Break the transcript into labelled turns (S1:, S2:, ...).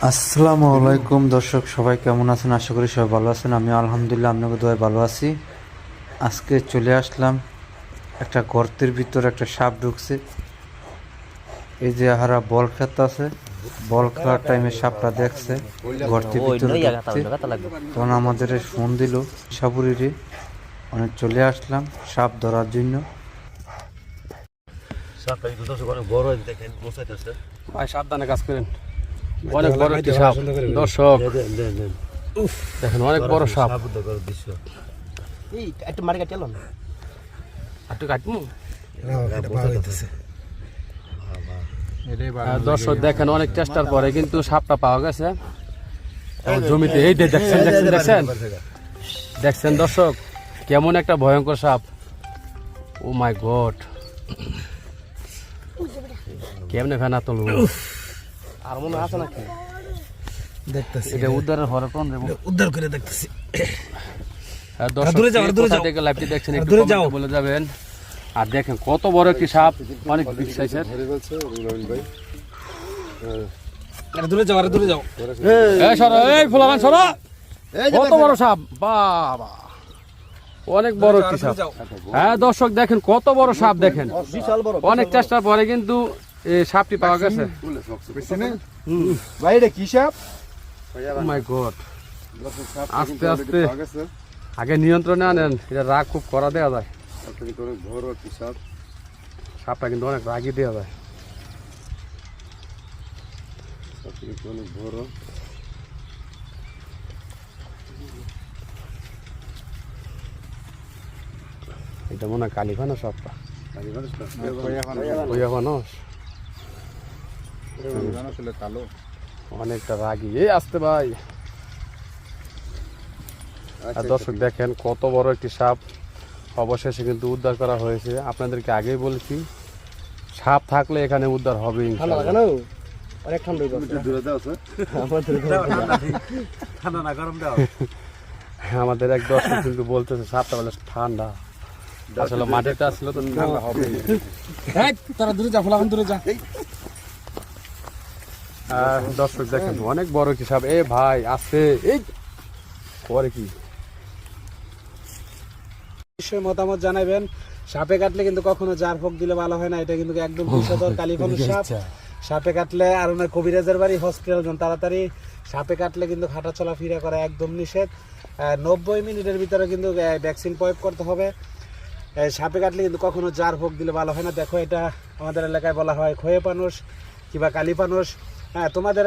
S1: আসসালামু আলাইকুম দর্শক, সবাই কেমন আছেন? আশা করি সবাই ভালো আছেন। আমি আলহামদুলিল্লাহ আপনাকে দোয়ায় ভালো আছি। আজকে চলে আসলাম, একটা গর্তের ভিতরে একটা সাপ ঢুকছে। এই যে হারা বল খেতে আছে, বল খেলার টাইমে সাপটা দেখছে গর্তের ভিতরে ঢুকছে, তখন আমাদের ফোন দিল সাপুরিরে। অনেক চলে আসলাম সাপ ধরার জন্য।
S2: ভাই সাবধানে কাজ করেন, অনেক বড় একটি সাপ। দর্শক দেখেন, অনেক বড় সাপ।
S3: একটু মারি কাটিয়ে না
S2: একটু কাটবো। দর্শক দেখেন, অনেক চেষ্টার পরে কিন্তু সাপটা পাওয়া গেছে জমিতে। এই দেখছেন দেখছেন দেখছেন দেখছেন দর্শক, কেমন একটা ভয়ঙ্কর সাপ। ও মাই গড, কেমনে ফেনা তুলব?
S3: আর মনে আছে নাকি?
S4: দেখতেছি
S2: এটা উদ্ধারের হরকম
S4: উদ্ধার করে দেখতেছি।
S2: দূরে যাও থেকে লাইভটি দেখছেন একটু কমেন্টে বলে যাবেন। আর দেখেন কত বড় একটি সাপ, অনেক বিগ সাইজের।
S4: দূরে যাও, দূরে যাও।
S2: এই সরো, এই ফুলামান সরো। কত বড় সাপ, বাবা অনেক বড় একটি সাপ। হ্যাঁ দর্শক দেখেন কত বড় সাপ, দেখেন অনেক চেষ্টার পরে কিন্তু এই সাপটি পাওয়া গেছে।
S4: ভাই এটা কি সাপ?
S2: ও মাই গড, আস্তে আস্তে আগে নিয়ন্ত্রণে আনেন, এটা রাগ খুব করা দেওয়া যায়। সাপটা কিন্তু অনেক রাগই দেওয়া যায়। এটা মনে হয় কালীখানা সাপটা। অনেকটা রাগি। এই আসতে ভাই। আর দর্শক দেখেন কত বড় একটি সাপ অবশেষে কিন্তু উদ্ধার করা হয়েছে। আপনাদেরকে আগেই বলেছি, সাপ থাকলে এখানে উদ্ধার হবে ইনশাআল্লাহ।
S3: অনেক ঠান্ডা
S2: আমাদের এক দর্শক কিন্তু বলতেছে সাপটা বলে ঠান্ডা, আসলে মাটিতে আসলে তো ঠান্ডা হবে।
S4: তোরা দূরে যা, ফুলামান দূরে যা।
S2: দর্শক দেখেন অনেক বড় একটি সাপ। এ ভাই আছে, এই পরে কি
S4: নিশ্চয়ই মতামত জানাবেন। সাপে কাটলে কিন্তু কখনো জার ফোক দিলে ভালো হয় না, এটা কিন্তু একদম বিষধর কালীফানুস সাপ। সাপে কাটলে আর না কবিরাজের বাড়ি হসপিটাল যান তাড়াতাড়ি। সাপে কাটলে কিন্তু হাঁটা চলাফেরা করা একদম নিষেধ। 90 মিনিটের ভিতরে কিন্তু ভ্যাকসিন প্রয়োগ করতে হবে। সাপে কাটলে কিন্তু কখনো জার ফোক দিলে ভালো হয় না। দেখো, এটা আমাদের এলাকায় বলা হয় খয়ে পানুস কিংবা কালী পানুস। হ্যাঁ, তোমাদের